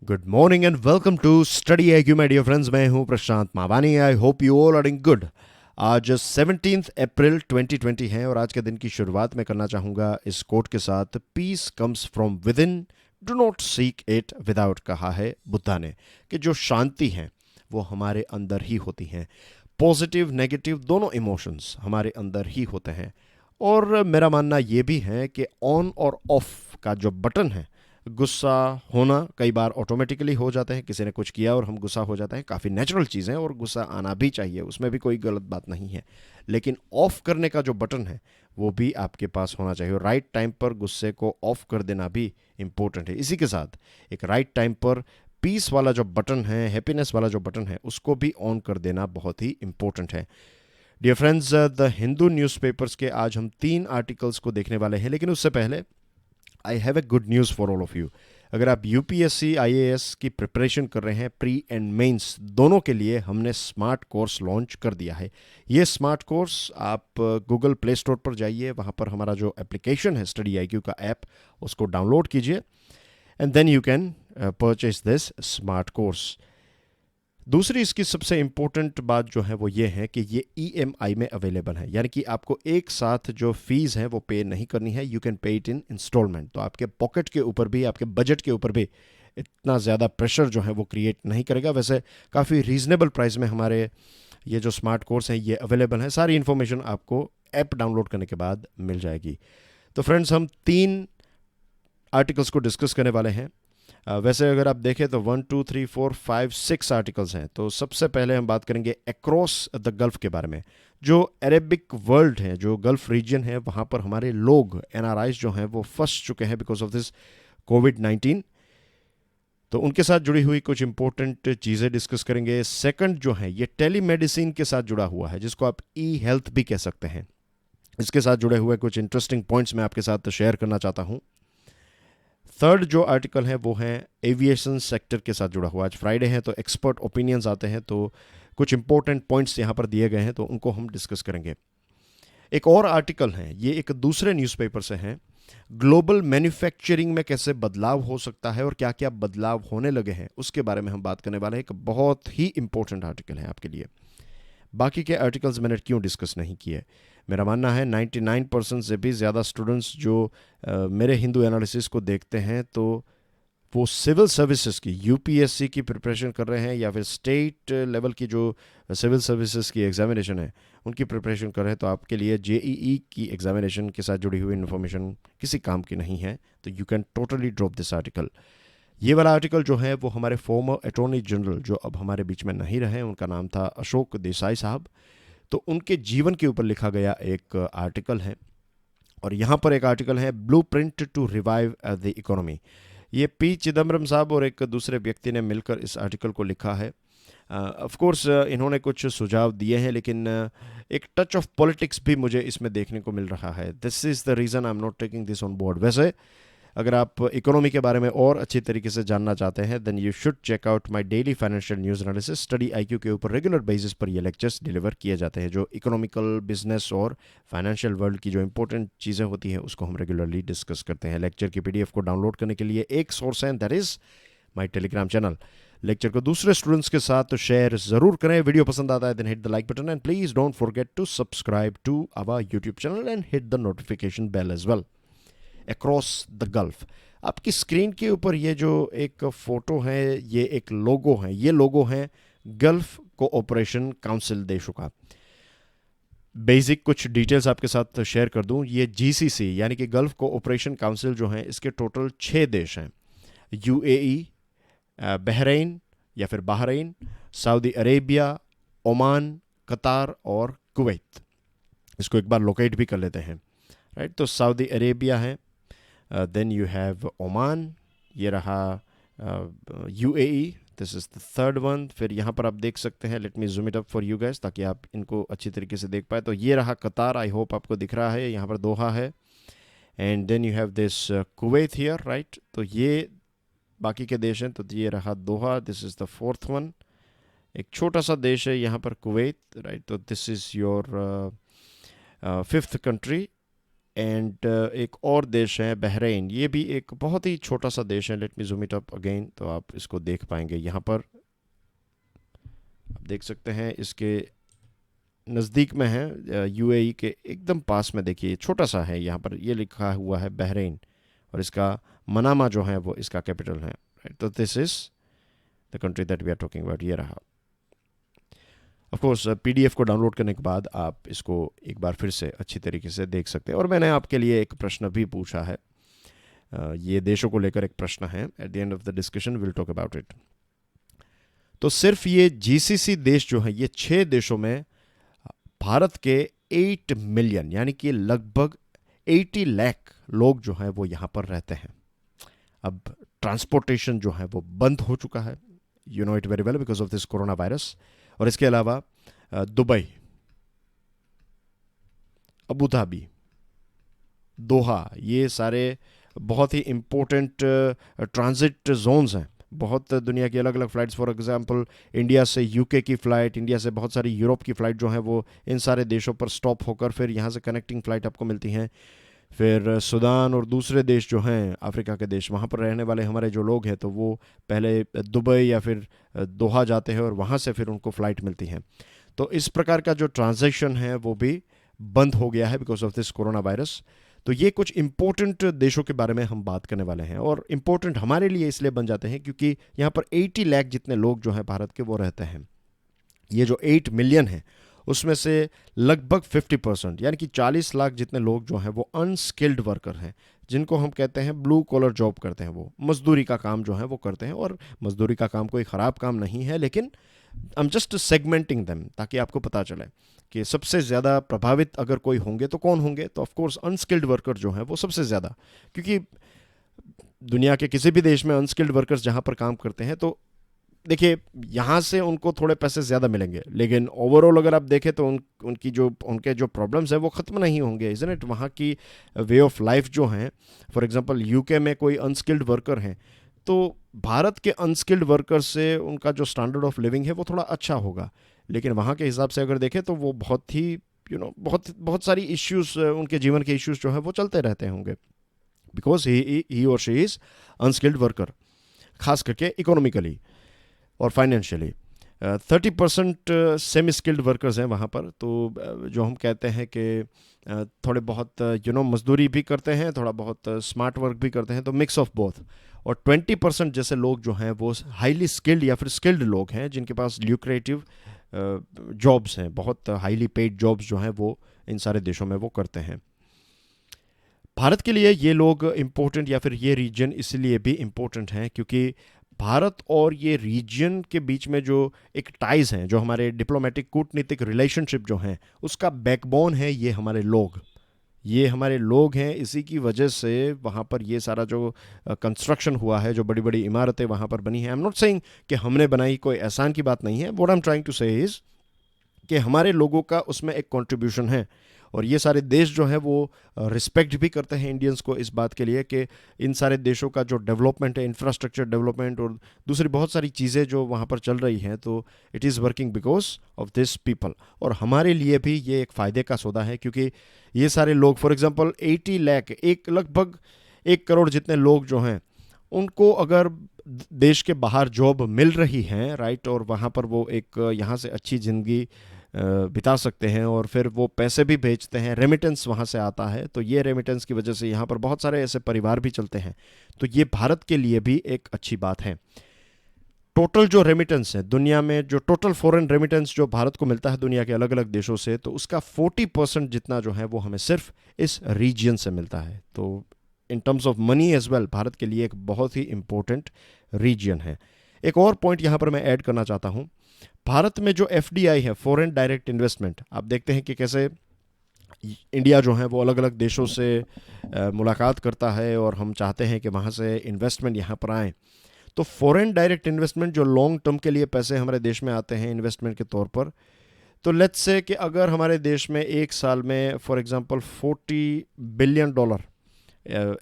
Good morning and welcome to study IQ my dear friends. मैं हूं Prashant Mawani. I hope you all are in good. आज 17 अप्रैल 2020 है और आज के दिन की शुरुआत मैं करना चाहूँगा इस कोट के साथ, peace comes from within, do not seek it without. कहा है बुद्धा ने कि जो शांति है वो हमारे अंदर ही होती हैं। पॉजिटिव नेगेटिव दोनों इमोशंस हमारे अंदर ही होते हैं। और मेरा मानना ये भी है कि ऑन और ऑफ का जो बटन है, गुस्सा होना कई बार ऑटोमेटिकली हो जाते हैं। किसी ने कुछ किया और हम गुस्सा हो जाते हैं, काफ़ी नेचुरल चीज़ है और गुस्सा आना भी चाहिए, उसमें भी कोई गलत बात नहीं है। लेकिन ऑफ करने का जो बटन है वो भी आपके पास होना चाहिए और राइट टाइम पर गुस्से को ऑफ कर देना भी इम्पोर्टेंट है। इसी के साथ एक राइट टाइम पर पीस वाला जो बटन है, हैप्पीनेस वाला जो बटन है, उसको भी ऑन कर देना बहुत ही इंपॉर्टेंट है। Dear friends, the Hindu newspapers के आज हम 3 आर्टिकल्स को देखने वाले हैं, लेकिन उससे पहले I have a good news for all of you. अगर आप यूपीएससी आईएएस की प्रिपरेशन कर रहे हैं, प्री एंड मेंस दोनों के लिए हमने स्मार्ट कोर्स लॉन्च कर दिया है। ये स्मार्ट कोर्स आप गूगल प्ले स्टोर पर जाइए, वहाँ पर हमारा जो एप्लीकेशन है स्टडी आईक्यू का ऐप, उसको डाउनलोड कीजिए and then you can purchase this smart course. दूसरी इसकी सबसे इम्पोर्टेंट बात जो है वो ये है कि ये ईएमआई में अवेलेबल है, यानी कि आपको एक साथ जो फीस है वो पे नहीं करनी है। You can pay it in instalment. तो आपके पॉकेट के ऊपर भी, आपके बजट के ऊपर भी इतना ज़्यादा प्रेशर जो है वो क्रिएट नहीं करेगा। वैसे काफ़ी रीजनेबल प्राइस में हमारे ये जो स्मार्ट कोर्स हैं ये अवेलेबल हैं। सारी इन्फॉर्मेशन आपको ऐप डाउनलोड करने के बाद मिल जाएगी। तो फ्रेंड्स, हम 3 आर्टिकल्स को डिस्कस करने वाले हैं। वैसे अगर आप देखें तो 1 2 3 4 5 6 आर्टिकल्स हैं। तो सबसे पहले हम बात करेंगे अक्रॉस द गल्फ के बारे में। जो अरेबिक वर्ल्ड है, जो गल्फ रीजन है, वहाँ पर हमारे लोग एनआरआईज जो हैं वो फंस चुके हैं बिकॉज ऑफ दिस कोविड-19। तो उनके साथ जुड़ी हुई कुछ इंपॉर्टेंट चीज़ें डिस्कस करेंगे। सेकंड जो है ये टेलीमेडिसिन के साथ जुड़ा हुआ है, जिसको आप ई हेल्थ भी कह सकते हैं। इसके साथ जुड़े हुए कुछ इंटरेस्टिंग पॉइंट्स मैं आपके साथ शेयर करना चाहता हूँ। थर्ड जो आर्टिकल है वो है एविएशन सेक्टर के साथ जुड़ा हुआ। आज फ्राइडे है तो एक्सपर्ट ओपिनियंस आते हैं, तो कुछ इंपॉर्टेंट पॉइंट्स यहाँ पर दिए गए हैं तो उनको हम डिस्कस करेंगे। एक और आर्टिकल है, ये एक दूसरे न्यूज़पेपर से है। ग्लोबल मैन्युफैक्चरिंग में कैसे बदलाव हो सकता है और क्या क्या बदलाव होने लगे हैं, उसके बारे में हम बात करने वाले हैं। एक बहुत ही इंपॉर्टेंट आर्टिकल है आपके लिए। बाकी के आर्टिकल्स मैंने क्यों डिस्कस नहीं किए, मेरा मानना है 99% से भी ज़्यादा स्टूडेंट्स जो मेरे हिंदू एनालिसिस को देखते हैं तो वो सिविल सर्विसेज की, यूपीएससी की प्रिपरेशन कर रहे हैं या फिर स्टेट लेवल की जो सिविल सर्विसेज की एग्जामिनेशन है उनकी प्रिपरेशन कर रहे हैं। तो आपके लिए जेईई की एग्जामिनेशन के साथ जुड़ी हुई इन्फॉर्मेशन किसी काम की नहीं है, तो you can totally drop this article. ये वाला आर्टिकल जो है वो हमारे फॉर्मर अटॉर्नी जनरल, जो अब हमारे बीच में नहीं रहे, उनका नाम था अशोक देसाई साहब, तो उनके जीवन के ऊपर लिखा गया एक आर्टिकल है। और यहाँ पर एक आर्टिकल है, blueprint to revive the economy. ये पी चिदम्बरम साहब और एक दूसरे व्यक्ति ने मिलकर इस आर्टिकल को लिखा है। ऑफ कोर्स इन्होंने कुछ सुझाव दिए हैं, लेकिन एक टच ऑफ पॉलिटिक्स भी मुझे इसमें देखने को मिल रहा है। This is the reason I am not taking this on board. वैसे अगर आप इकोनॉमी के बारे में और अच्छी तरीके से जानना चाहते हैं then you should check out my daily financial news analysis. Study IQ के ऊपर रेगुलर बेसिस पर ये लेक्चर्स डिलीवर किए जाते हैं। जो इकोनॉमिकल, बिजनेस और फाइनेंशियल वर्ल्ड की जो इंपॉर्टेंट चीज़ें होती हैं उसको हम रेगुलरली डिस्कस करते हैं। लेक्चर की पीडीएफ को डाउनलोड करने के लिए एक सोर्स है, that is my Telegram channel. Lecture को दूसरे स्टूडेंट्स के साथ शेयर ज़रूर करें। वीडियो पसंद आता है then hit the like button and please don't forget to subscribe to our YouTube channel and hit the notification bell as well. Across the Gulf, आपकी स्क्रीन के ऊपर ये जो एक फ़ोटो है, ये एक लोगो है। ये लोगो है गल्फ कोऑपरेशन काउंसिल देशों का। बेसिक कुछ डिटेल्स आपके साथ शेयर कर दूं। ये जीसीसी यानी कि गल्फ कोऑपरेशन काउंसिल जो है, इसके टोटल 6 देश हैं। यूएई, बहरीन या फिर बहरीन, सऊदी अरेबिया, ओमान, कतार और कुवैत। इसको एक बार लोकेट भी कर लेते हैं, राइट। तो सऊदी अरेबिया है, देन यू हैव ओमान, ये रहा UAE, this is the third one. फिर यहाँ पर आप देख सकते हैं, let me zoom it up for you guys ताकि आप इनको अच्छी तरीके से देख पाए। तो ये रहा कतार, आई होप आपको दिख रहा है, यहाँ पर दोहा है। And then you have this Kuwait here, right. तो ये बाकी के देश हैं। तो ये रहा Doha, this is the fourth one. एक छोटा सा देश है यहाँ पर कुवैत, राइट। तो this is your fifth country and एक और देश है बहरीन, ये भी एक बहुत ही छोटा सा देश है। Let me zoom it up again, तो आप इसको देख पाएंगे। यहाँ पर आप देख सकते हैं इसके नज़दीक में है, यूएई के एकदम पास में। देखिए छोटा सा है, यहाँ पर ये लिखा हुआ है बहरीन, और इसका मनामा जो है वो इसका कैपिटल है, राइट। तो this is the country that we are talking about. ये रहा। ऑफ कोर्स पीडीएफ को डाउनलोड करने के बाद आप इसको एक बार फिर से अच्छी तरीके से देख सकते हैं। और मैंने आपके लिए एक प्रश्न भी पूछा है, ये देशों को लेकर एक प्रश्न है। At the end of the discussion will talk about it. तो सिर्फ ये जीसीसी देश जो है, ये 6 देशों में भारत के 8 मिलियन यानी कि लगभग 80 लाख लोग जो हैं वो यहाँ पर रहते हैं। अब ट्रांसपोर्टेशन जो है वो बंद हो चुका है, you know it very well, because of this corona virus. और इसके अलावा दुबई, अबू धाबी, दोहा, ये सारे बहुत ही इम्पोर्टेंट ट्रांजिट जोन्स हैं। बहुत दुनिया की अलग अलग फ़्लाइट्स, फॉर एग्जांपल इंडिया से यूके की फ़्लाइट, इंडिया से बहुत सारी यूरोप की फ़्लाइट जो है वो इन सारे देशों पर स्टॉप होकर फिर यहाँ से कनेक्टिंग फ़्लाइट आपको मिलती हैं। फिर सूडान और दूसरे देश जो हैं, अफ्रीका के देश, वहाँ पर रहने वाले हमारे जो लोग हैं तो वो पहले दुबई या फिर दोहा जाते हैं और वहाँ से फिर उनको फ़्लाइट मिलती हैं। तो इस प्रकार का जो ट्रांजैक्शन है वो भी बंद हो गया है because of this corona virus. तो ये कुछ इंपॉर्टेंट देशों के बारे में हम बात करने वाले हैं, और इंपॉर्टेंट हमारे लिए इसलिए बन जाते हैं क्योंकि यहाँ पर 80 लाख जितने लोग जो हैं भारत के वो रहते हैं। ये जो 8 मिलियन है उसमें से लगभग 50% यानी कि 40 लाख जितने लोग जो हैं वो अनस्किल्ड वर्कर हैं, जिनको हम कहते हैं ब्लू कॉलर जॉब करते हैं। वो मजदूरी का काम जो है वो करते हैं, और मजदूरी का काम कोई ख़राब काम नहीं है, लेकिन I am just segmenting them ताकि आपको पता चले कि सबसे ज़्यादा प्रभावित अगर कोई होंगे तो कौन होंगे। तो ऑफकोर्स अनस्किल्ड वर्कर जो हैं वो सबसे ज़्यादा, क्योंकि दुनिया के किसी भी देश में अनस्किल्ड वर्कर्स जहाँ पर काम करते हैं तो देखिए यहाँ से उनको थोड़े पैसे ज़्यादा मिलेंगे, लेकिन ओवरऑल अगर आप देखें तो उनके जो प्रॉब्लम्स हैं वो ख़त्म नहीं होंगे, इज़न्ट इट। वहाँ की वे ऑफ लाइफ जो हैं, फॉर एग्जांपल यूके में कोई अनस्किल्ड वर्कर हैं तो भारत के अनस्किल्ड वर्कर से उनका जो स्टैंडर्ड ऑफ लिविंग है वो थोड़ा अच्छा होगा, लेकिन वहाँ के हिसाब से अगर देखें तो वो बहुत ही बहुत बहुत सारी इश्यूज़, उनके जीवन के इश्यूज़ जो है वो चलते रहते होंगे, बिकॉज ही और शी इज़ अनस्किल्ड वर्कर, खास करके इकोनॉमिकली और फाइनेंशियली। 30% सेमी स्किल्ड वर्कर्स हैं वहाँ पर। तो जो हम कहते हैं कि थोड़े बहुत मजदूरी भी करते हैं, थोड़ा बहुत स्मार्ट वर्क भी करते हैं, तो मिक्स ऑफ बोथ। और 20% जैसे लोग जो हैं वो हाईली स्किल्ड या फिर स्किल्ड लोग हैं, जिनके पास ल्यूक्रेटिव जॉब्स हैं, बहुत हाईली पेड जॉब्स जो हैं वो इन सारे देशों में वो करते हैं। भारत के लिए ये लोग इम्पोर्टेंट या फिर ये रीजन इसलिए भी इम्पोर्टेंट हैं क्योंकि भारत और ये रीजन के बीच में जो एक टाइज हैं, जो हमारे डिप्लोमेटिक कूटनीतिक रिलेशनशिप जो हैं, उसका बैकबोन है ये हमारे लोग। ये हमारे लोग हैं, इसी की वजह से वहाँ पर ये सारा जो कंस्ट्रक्शन हुआ है, जो बड़ी बड़ी इमारतें वहाँ पर बनी हैं। आई एम नॉट सेइंग कि हमने बनाई, कोई एहसान की बात नहीं है। What I am trying to say is कि हमारे लोगों का उसमें एक कंट्रीब्यूशन है, और ये सारे देश जो हैं वो रिस्पेक्ट भी करते हैं इंडियंस को इस बात के लिए कि इन सारे देशों का जो डेवलपमेंट है, इंफ्रास्ट्रक्चर डेवलपमेंट और दूसरी बहुत सारी चीज़ें जो वहाँ पर चल रही हैं, तो it is working because of this people. और हमारे लिए भी ये एक फ़ायदे का सौदा है क्योंकि ये सारे लोग, फॉर एग्जांपल 80 लाख, लगभग 1 करोड़ जितने लोग जो हैं, उनको अगर देश के बाहर जॉब मिल रही है, राइट, और वहाँ पर वो एक यहाँ से अच्छी ज़िंदगी बिता सकते हैं, और फिर वो पैसे भी भेजते हैं, रेमिटेंस वहाँ से आता है, तो ये रेमिटेंस की वजह से यहाँ पर बहुत सारे ऐसे परिवार भी चलते हैं। तो ये भारत के लिए भी एक अच्छी बात है। टोटल जो रेमिटेंस है दुनिया में, जो टोटल फॉरेन रेमिटेंस जो भारत को मिलता है दुनिया के अलग अलग देशों से, तो उसका 40% जितना जो है वो हमें सिर्फ इस रीजन से मिलता है। तो in terms of money as well Bharat के लिए एक बहुत ही इंपॉर्टेंट रीजन है। एक और पॉइंट यहाँ पर मैं ऐड करना चाहता हूँ। भारत में जो FDI है, फॉरेन डायरेक्ट इन्वेस्टमेंट, आप देखते हैं कि कैसे इंडिया जो है वो अलग अलग देशों से मुलाकात करता है, और हम चाहते हैं कि वहाँ से इन्वेस्टमेंट यहाँ पर आए। तो फॉरेन डायरेक्ट इन्वेस्टमेंट जो लॉन्ग टर्म के लिए पैसे हमारे देश में आते हैं इन्वेस्टमेंट के तौर पर, तो लेट्स से कि अगर हमारे देश में एक साल में फॉर एग्जांपल $40 बिलियन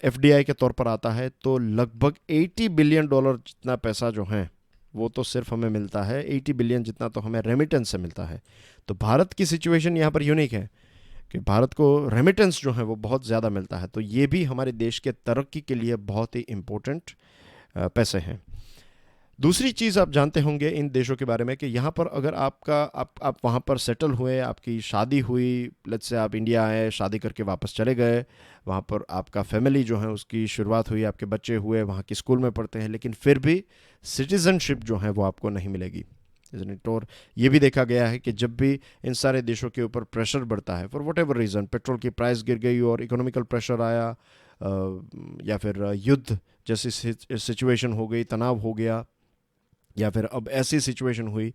FDI के तौर पर आता है, तो लगभग $80 बिलियन जितना पैसा जो है वो तो सिर्फ हमें मिलता है, 80 बिलियन जितना तो हमें रेमिटेंस से मिलता है। तो भारत की सिचुएशन यहाँ पर यूनिक है कि भारत को रेमिटेंस जो है वो बहुत ज़्यादा मिलता है, तो ये भी हमारे देश के तरक्की के लिए बहुत ही इम्पोर्टेंट पैसे हैं। दूसरी चीज़ आप जानते होंगे इन देशों के बारे में कि यहाँ पर अगर आप वहाँ पर सेटल हुए, आपकी शादी हुई, लेट्स से आप इंडिया आए, शादी करके वापस चले गए, वहाँ पर आपका फैमिली जो है उसकी शुरुआत हुई, आपके बच्चे हुए, वहाँ की स्कूल में पढ़ते हैं, लेकिन फिर भी सिटीज़नशिप जो है वो आपको नहीं मिलेगी। और ये भी देखा गया है कि जब भी इन सारे देशों के ऊपर प्रेशर बढ़ता है, for what ever reason, petrol की प्राइस गिर गई और इकोनॉमिकल प्रेशर आया, या फिर युद्ध जैसी सिचुएशन हो गई, तनाव हो गया, या फिर अब ऐसी सिचुएशन हुई,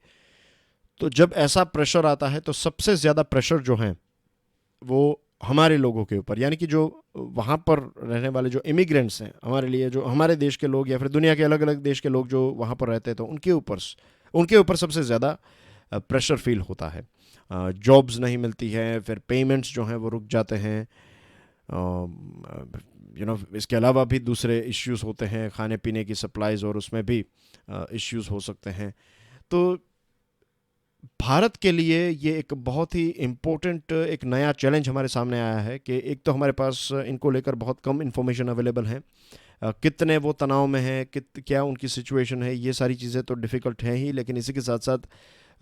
तो जब ऐसा प्रेशर आता है तो सबसे ज़्यादा प्रेशर जो है वो हमारे लोगों के ऊपर, यानी कि जो वहाँ पर रहने वाले जो इमिग्रेंट्स हैं, हमारे लिए जो हमारे देश के लोग या फिर दुनिया के अलग अलग देश के लोग जो वहाँ पर रहते हैं, तो उनके ऊपर सबसे ज़्यादा प्रेशर फील होता है। जॉब्स नहीं मिलती हैं, फिर पेमेंट्स जो हैं वो रुक जाते हैं, इसके अलावा भी दूसरे इश्यूज होते हैं, खाने पीने की सप्लाईज, और उसमें भी इश्यूज हो सकते हैं। तो भारत के लिए ये एक बहुत ही इम्पोर्टेंट एक नया चैलेंज हमारे सामने आया है कि एक तो हमारे पास इनको लेकर बहुत कम इन्फॉर्मेशन अवेलेबल है, कितने वो तनाव में हैं, क्या उनकी सिचुएशन है, ये सारी चीज़ें तो डिफ़िकल्ट हैं ही, लेकिन इसी के साथ साथ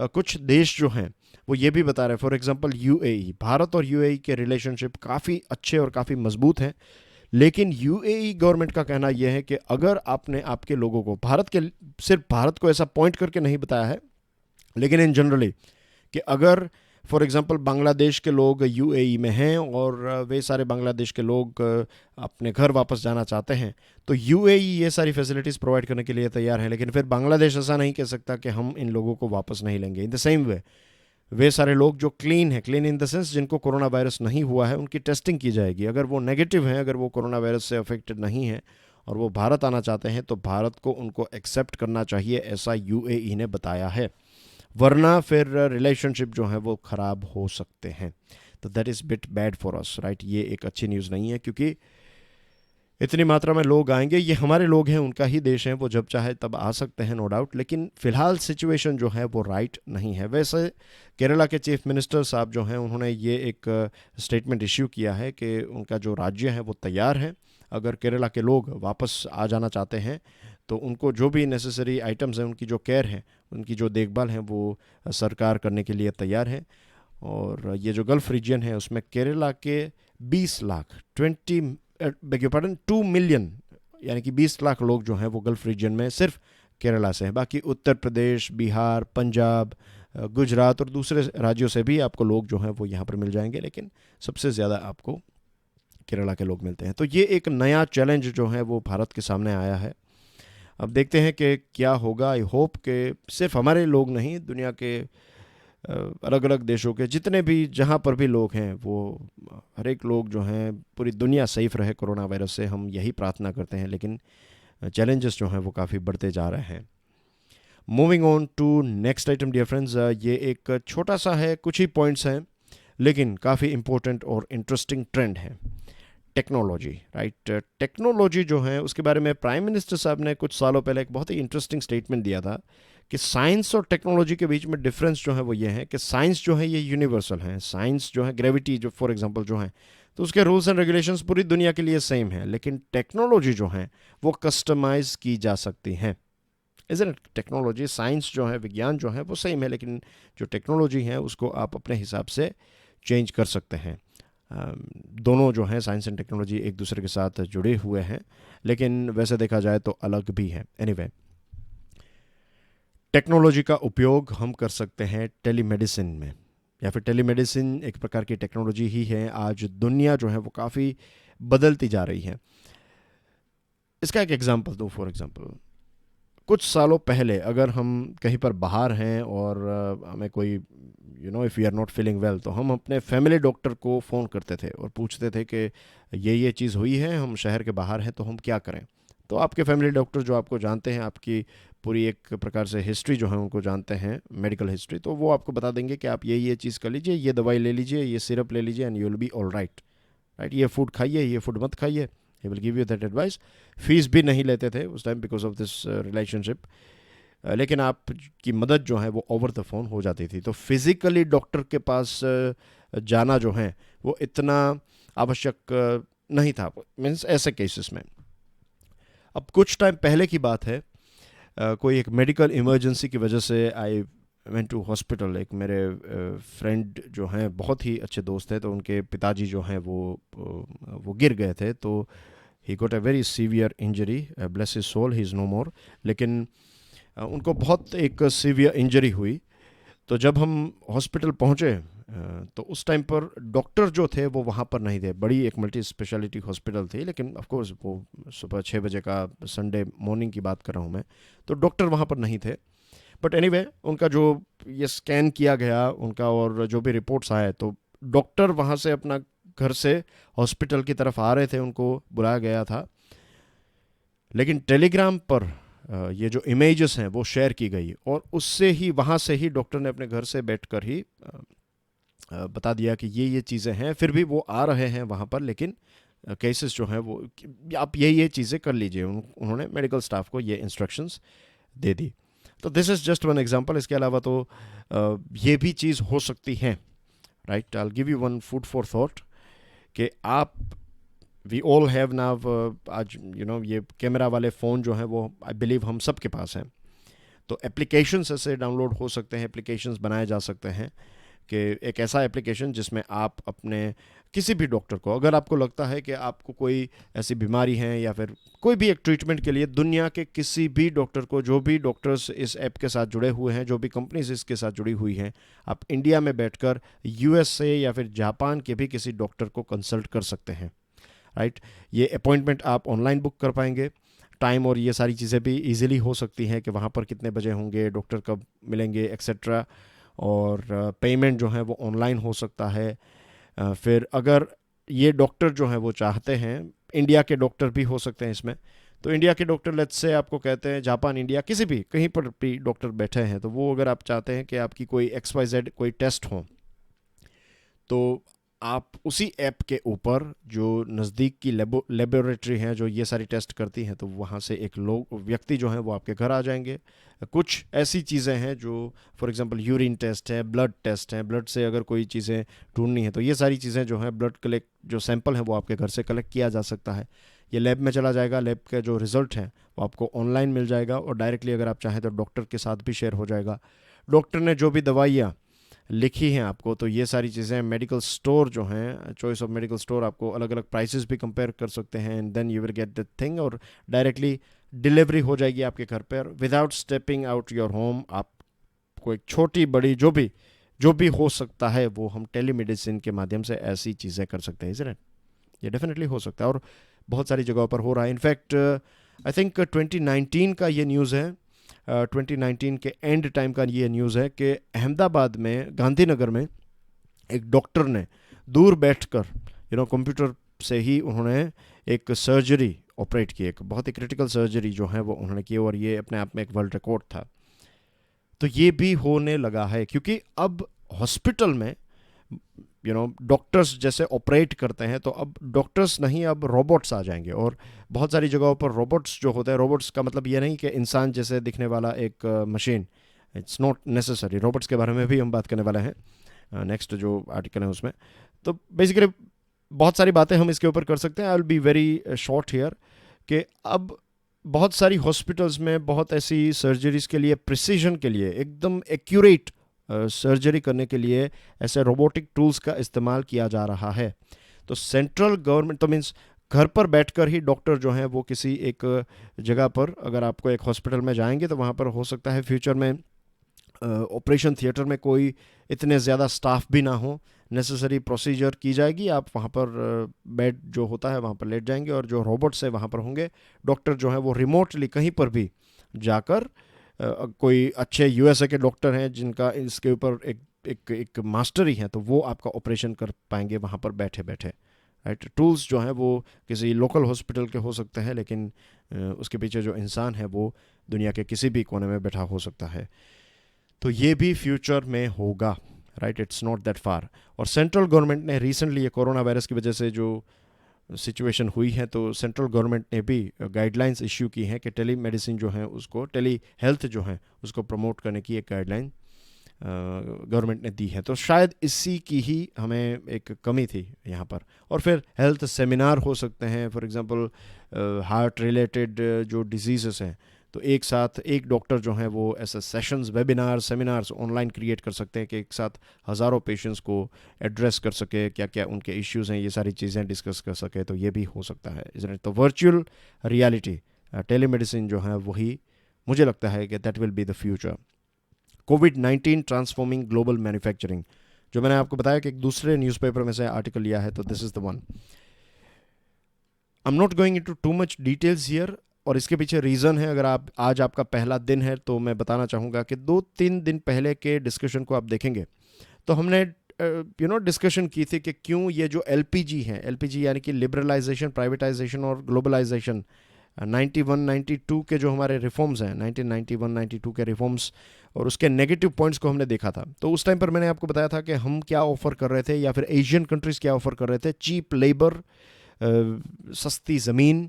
कुछ देश जो हैं वो ये भी बता रहे हैं, फॉर एग्जांपल यूएई, भारत और यूएई के रिलेशनशिप काफ़ी अच्छे और काफ़ी मजबूत हैं, लेकिन यूएई गवर्नमेंट का कहना यह है कि अगर आपने आपके लोगों को सिर्फ भारत को ऐसा पॉइंट करके नहीं बताया है, लेकिन इन जनरली कि अगर फॉर एग्जांपल बांग्लादेश के लोग यूएई में हैं और वे सारे बांग्लादेश के लोग अपने घर वापस जाना चाहते हैं, तो यूएई ये सारी फैसिलिटीज़ प्रोवाइड करने के लिए तैयार है, लेकिन फिर बांग्लादेश ऐसा नहीं कह सकता कि हम इन लोगों को वापस नहीं लेंगे। इन द सेम वे सारे लोग जो क्लीन इन द सेंस जिनको कोरोना वायरस नहीं हुआ है, उनकी टेस्टिंग की जाएगी, अगर वो नेगेटिव हैं, अगर वो कोरोना वायरस से अफेक्टेड नहीं है और वो भारत आना चाहते हैं, तो भारत को उनको एक्सेप्ट करना चाहिए, ऐसा यूएई ने बताया है, वरना फिर रिलेशनशिप जो है वो ख़राब हो सकते हैं। तो that is bit bad for us, right. ये एक अच्छी न्यूज़ नहीं है, क्योंकि इतनी मात्रा में लोग आएंगे, ये हमारे लोग हैं, उनका ही देश है, वो जब चाहे तब आ सकते हैं, नो डाउट, लेकिन फ़िलहाल सिचुएशन जो है वो राइट नहीं है। वैसे केरला के चीफ मिनिस्टर साहब जो हैं, उन्होंने ये एक स्टेटमेंट इश्यू किया है कि उनका जो राज्य है वो तैयार है, अगर केरला के लोग वापस आ जाना चाहते हैं तो उनको जो भी नेसेसरी आइटम्स हैं, उनकी जो केयर है, उनकी जो देखभाल है, वो सरकार करने के लिए तैयार है। और ये जो गल्फ़ रीजन है उसमें केरला के 20 लाख 2 मिलियन, यानी कि 20 लाख लोग जो हैं वो गल्फ़ रीजन में सिर्फ केरला से हैं। बाकी उत्तर प्रदेश, बिहार, पंजाब, गुजरात और दूसरे राज्यों से भी आपको लोग जो हैं वो यहाँ पर मिल जाएंगे, लेकिन सबसे ज़्यादा आपको केरला के लोग मिलते हैं। तो ये एक नया चैलेंज जो है वो भारत के सामने आया है। अब देखते हैं कि क्या होगा। आई होप कि सिर्फ हमारे लोग नहीं, दुनिया के अलग अलग देशों के जितने भी, जहाँ पर भी लोग हैं, वो हर एक लोग जो हैं, पूरी दुनिया सेफ रहे कोरोना वायरस से, हम यही प्रार्थना करते हैं। लेकिन चैलेंजेस जो हैं वो काफ़ी बढ़ते जा रहे हैं। Moving on to next item dear friends, ये एक छोटा सा है, कुछ ही पॉइंट्स हैं, लेकिन काफ़ी इंपॉर्टेंट और इंटरेस्टिंग ट्रेंड है, टेक्नोलॉजी, राइट। टेक्नोलॉजी जो है उसके बारे में प्राइम मिनिस्टर साहब ने कुछ सालों पहले एक बहुत ही इंटरेस्टिंग स्टेटमेंट दिया था कि साइंस और टेक्नोलॉजी के बीच में डिफरेंस जो है वो ये है कि साइंस जो है ये यूनिवर्सल है। साइंस जो है, ग्रेविटी जो फॉर एग्जांपल जो है, तो उसके रूल्स एंड रेगुलेशंस पूरी दुनिया के लिए सेम है, लेकिन टेक्नोलॉजी जो है वो कस्टमाइज की जा सकती है। Isn't it? टेक्नोलॉजी, साइंस जो है, विज्ञान जो है वो सेम है, लेकिन जो टेक्नोलॉजी है उसको आप अपने हिसाब से चेंज कर सकते हैं। दोनों जो हैं, साइंस एंड टेक्नोलॉजी, एक दूसरे के साथ जुड़े हुए हैं, लेकिन वैसे देखा जाए तो अलग भी हैं। एनीवे, टेक्नोलॉजी का उपयोग हम कर सकते हैं टेलीमेडिसिन में, या फिर टेलीमेडिसिन एक प्रकार की टेक्नोलॉजी ही है। आज दुनिया जो है वो काफ़ी बदलती जा रही है। इसका एक एग्जांपल दूँ। फॉर एग्जांपल, कुछ सालों पहले अगर हम कहीं पर बाहर हैं और हमें कोई if you are not feeling well, तो हम अपने फैमिली डॉक्टर को फ़ोन करते थे और पूछते थे कि ये चीज़ हुई है, हम शहर के बाहर हैं, तो हम क्या करें। तो आपके फैमिली डॉक्टर जो आपको जानते हैं, आपकी पूरी एक प्रकार से हिस्ट्री जो है उनको जानते हैं, मेडिकल हिस्ट्री, तो वो आपको बता देंगे कि आप ये चीज़ कर लीजिए, ये दवाई ले लीजिए, ये सिरप ले लीजिए, and you will be all right, right. ये फूड खाइए, ये फूड मत खाइए, he will give you that advice. Fees भी नहीं लेते थे उस time because of this relationship. लेकिन आपकी मदद जो है वो ओवर द फ़ोन हो जाती थी। तो फिज़िकली डॉक्टर के पास जाना जो है वो इतना आवश्यक नहीं था, मीन्स ऐसे केसेस में। अब कुछ टाइम पहले की बात है, कोई एक मेडिकल इमरजेंसी की वजह से आई वेंट टू हॉस्पिटल। एक मेरे फ्रेंड जो हैं, बहुत ही अच्छे दोस्त हैं, तो उनके पिताजी जो हैं वो गिर गए थे। तो he got a very severe injury, bless his soul, he is no more. लेकिन उनको बहुत एक सीवियर इंजरी हुई। तो जब हम हॉस्पिटल पहुँचे तो उस टाइम पर डॉक्टर जो थे वो वहाँ पर नहीं थे। बड़ी एक मल्टी स्पेशलिटी हॉस्पिटल थी, लेकिन ऑफ कोर्स वो सुबह 6 बजे का संडे मॉर्निंग की बात कर रहा हूँ मैं, तो डॉक्टर वहाँ पर नहीं थे। बट एनीवे उनका जो ये स्कैन किया गया उनका और जो भी रिपोर्ट्स आए, तो डॉक्टर वहाँ से अपना घर से हॉस्पिटल की तरफ आ रहे थे, उनको बुलाया गया था। लेकिन टेलीग्राम पर ये जो इमेजेस हैं वो शेयर की गई, और उससे ही वहाँ से ही डॉक्टर ने अपने घर से बैठकर ही बता दिया कि ये चीज़ें हैं। फिर भी वो आ रहे हैं वहाँ पर, लेकिन केसेस जो हैं वो आप ये चीज़ें कर लीजिए। उन्होंने मेडिकल स्टाफ को ये इंस्ट्रक्शंस दे दी। तो this is just one example. इसके अलावा तो ये भी चीज़ हो सकती है, right. I will give you one food for thought कि आप वी ऑल हैव नाउ, आज ये कैमरा वाले फ़ोन जो हैं वो आई बिलीव हम सब के पास हैं। तो एप्लीकेशंस ऐसे डाउनलोड हो सकते हैं, एप्लीकेशंस बनाए जा सकते हैं कि एक ऐसा एप्लीकेशन जिसमें आप अपने किसी भी डॉक्टर को, अगर आपको लगता है कि आपको कोई ऐसी बीमारी है या फिर कोई भी एक ट्रीटमेंट के लिए, दुनिया के किसी भी डॉक्टर को, जो भी डॉक्टर्स इस ऐप के साथ जुड़े हुए हैं, जो भी कंपनीज इसके साथ जुड़ी हुई हैं, आप इंडिया में बैठकर यूएसए या फिर जापान के भी किसी डॉक्टर को कंसल्ट कर सकते हैं, राइट। ये अपॉइंटमेंट आप ऑनलाइन बुक कर पाएंगे। टाइम और ये सारी चीज़ें भी इजीली हो सकती हैं कि वहाँ पर कितने बजे होंगे, डॉक्टर कब मिलेंगे, एक्सेट्रा। और पेमेंट जो है वो ऑनलाइन हो सकता है। फिर अगर ये डॉक्टर जो हैं वो चाहते हैं, इंडिया के डॉक्टर भी हो सकते हैं इसमें, तो इंडिया के डॉक्टर लेट्स से आपको कहते हैं जापान, इंडिया, किसी भी कहीं पर भी डॉक्टर बैठे हैं, तो वो अगर आप चाहते हैं कि आपकी कोई XYZ कोई टेस्ट हो, तो आप उसी ऐप के ऊपर जो नज़दीक की लेबोरेटरी हैं जो ये सारी टेस्ट करती हैं, तो वहाँ से एक व्यक्ति जो है वो आपके घर आ जाएंगे। कुछ ऐसी चीज़ें हैं जो फॉर एग्जांपल यूरिन टेस्ट है, ब्लड टेस्ट है, ब्लड से अगर कोई चीज़ें ढूंढनी है, तो ये सारी चीज़ें जो हैं, ब्लड कलेक्ट जो सैंपल है वो आपके घर से कलेक्ट किया जा सकता है। ये लैब में चला जाएगा, लैब का जो रिज़ल्ट है वो आपको ऑनलाइन मिल जाएगा, और डायरेक्टली अगर आप चाहें तो डॉक्टर के साथ भी शेयर हो जाएगा। डॉक्टर ने जो भी दवाइयाँ लिखी हैं आपको, तो ये सारी चीज़ें मेडिकल स्टोर जो हैं, चॉइस ऑफ मेडिकल स्टोर, आपको अलग अलग प्राइसेस भी कंपेयर कर सकते हैं, and then you will get the thing, और डायरेक्टली डिलीवरी हो जाएगी आपके घर पर without stepping out your home. आपको एक छोटी बड़ी जो भी हो सकता है वो हम टेलीमेडिसिन के माध्यम से ऐसी चीज़ें कर सकते हैं, इज़न्ट इट? ये डेफिनेटली हो सकता है, और बहुत सारी जगहों पर हो रहा है। इनफैक्ट आई थिंक 2019 का ये न्यूज़ है, 2019 के एंड टाइम का ये न्यूज़ है कि अहमदाबाद में, गांधीनगर में, एक डॉक्टर ने दूर बैठकर कंप्यूटर से ही उन्होंने एक सर्जरी ऑपरेट की, एक बहुत ही क्रिटिकल सर्जरी जो है वो उन्होंने की, और ये अपने आप में एक वर्ल्ड रिकॉर्ड था। तो ये भी होने लगा है, क्योंकि अब हॉस्पिटल में डॉक्टर्स जैसे ऑपरेट करते हैं, तो अब डॉक्टर्स नहीं, अब रोबोट्स आ जाएंगे। और बहुत सारी जगहों पर रोबोट्स जो होते हैं, रोबोट्स का मतलब ये नहीं कि इंसान जैसे दिखने वाला एक machine, it's not necessary. Robots के बारे में भी हम बात करने वाले हैं नेक्स्ट जो आर्टिकल है उसमें। तो बेसिकली बहुत सारी बातें हम इसके ऊपर कर सकते हैं। I will be very short here कि अब बहुत सारी हॉस्पिटल्स में बहुत ऐसी सर्जरीज के लिए, प्रिसीजन के लिए, एकदम एक्यूरेट सर्जरी करने के लिए ऐसे रोबोटिक टूल्स का इस्तेमाल किया जा रहा है। तो सेंट्रल गवर्नमेंट, तो मीन्स घर पर बैठकर ही डॉक्टर जो हैं वो किसी एक जगह पर, अगर आपको एक हॉस्पिटल में जाएंगे तो वहाँ पर हो सकता है फ्यूचर में ऑपरेशन थिएटर में कोई इतने ज़्यादा स्टाफ भी ना हो, नेसेसरी प्रोसीजर की जाएगी, आप वहाँ पर बेड जो होता है वहाँ पर लेट जाएंगे, और जो रोबोट्स है वहाँ पर होंगे। डॉक्टर जो है वो रिमोटली कहीं पर भी जाकर, कोई अच्छे यूएसए के डॉक्टर हैं जिनका इसके ऊपर एक मास्टरी है, तो वो आपका ऑपरेशन कर पाएंगे वहाँ पर बैठे बैठे, राइट। टूल्स जो हैं वो किसी लोकल हॉस्पिटल के हो सकते हैं, लेकिन उसके पीछे जो इंसान है वो दुनिया के किसी भी कोने में बैठा हो सकता है। तो ये भी फ्यूचर में होगा, right, it's not that far. और सेंट्रल गवर्नमेंट ने रिसेंटली ये कोरोना वायरस की वजह से जो सिचुएशन हुई है तो सेंट्रल गवर्नमेंट ने भी गाइडलाइंस इश्यू की हैं कि टेली मेडिसिन जो है उसको, टेली हेल्थ जो है उसको प्रमोट करने की एक गाइडलाइन गवर्नमेंट ने दी है। तो शायद इसी की ही हमें एक कमी थी यहाँ पर। और फिर हेल्थ सेमिनार हो सकते हैं, फॉर एग्जांपल हार्ट रिलेटेड जो डिजीज़ेस हैं, तो एक साथ एक डॉक्टर जो हैं वो ऐसे sessions, webinar, seminars online create कर सकते हैं कि एक साथ हज़ारों पेशेंट्स को एड्रेस कर सके, क्या क्या उनके इश्यूज़ हैं, ये सारी चीज़ें डिस्कस कर सके। तो ये भी हो सकता है, इसलिए तो वर्चुअल रियलिटी, टेलीमेडिसिन जो है वही मुझे लगता है कि that will be the future. Covid transforming global manufacturing, जो मैंने आपको बताया कि एक दूसरे न्यूज़पेपर में से आर्टिकल लिया है, तो this is the one. I am not going into too much details here, और इसके पीछे रीज़न है। अगर आप आज आपका पहला दिन है तो मैं बताना चाहूँगा कि 2-3 दिन पहले के डिस्कशन को आप देखेंगे तो हमने डिस्कशन की थी कि क्यों ये जो एलपीजी है, एलपीजी यानी कि लिबरलाइजेशन, प्राइवेटाइजेशन और ग्लोबलाइजेशन, 91-92 के जो हमारे रिफॉर्म्स हैं, 1991-92 के रिफॉर्म्स और उसके नेगेटिव पॉइंट्स को हमने देखा था। तो उस टाइम पर मैंने आपको बताया था कि हम क्या ऑफ़र कर रहे थे, या फिर एशियन कंट्रीज़ क्या ऑफ़र कर रहे थे। चीप लेबर, सस्ती ज़मीन,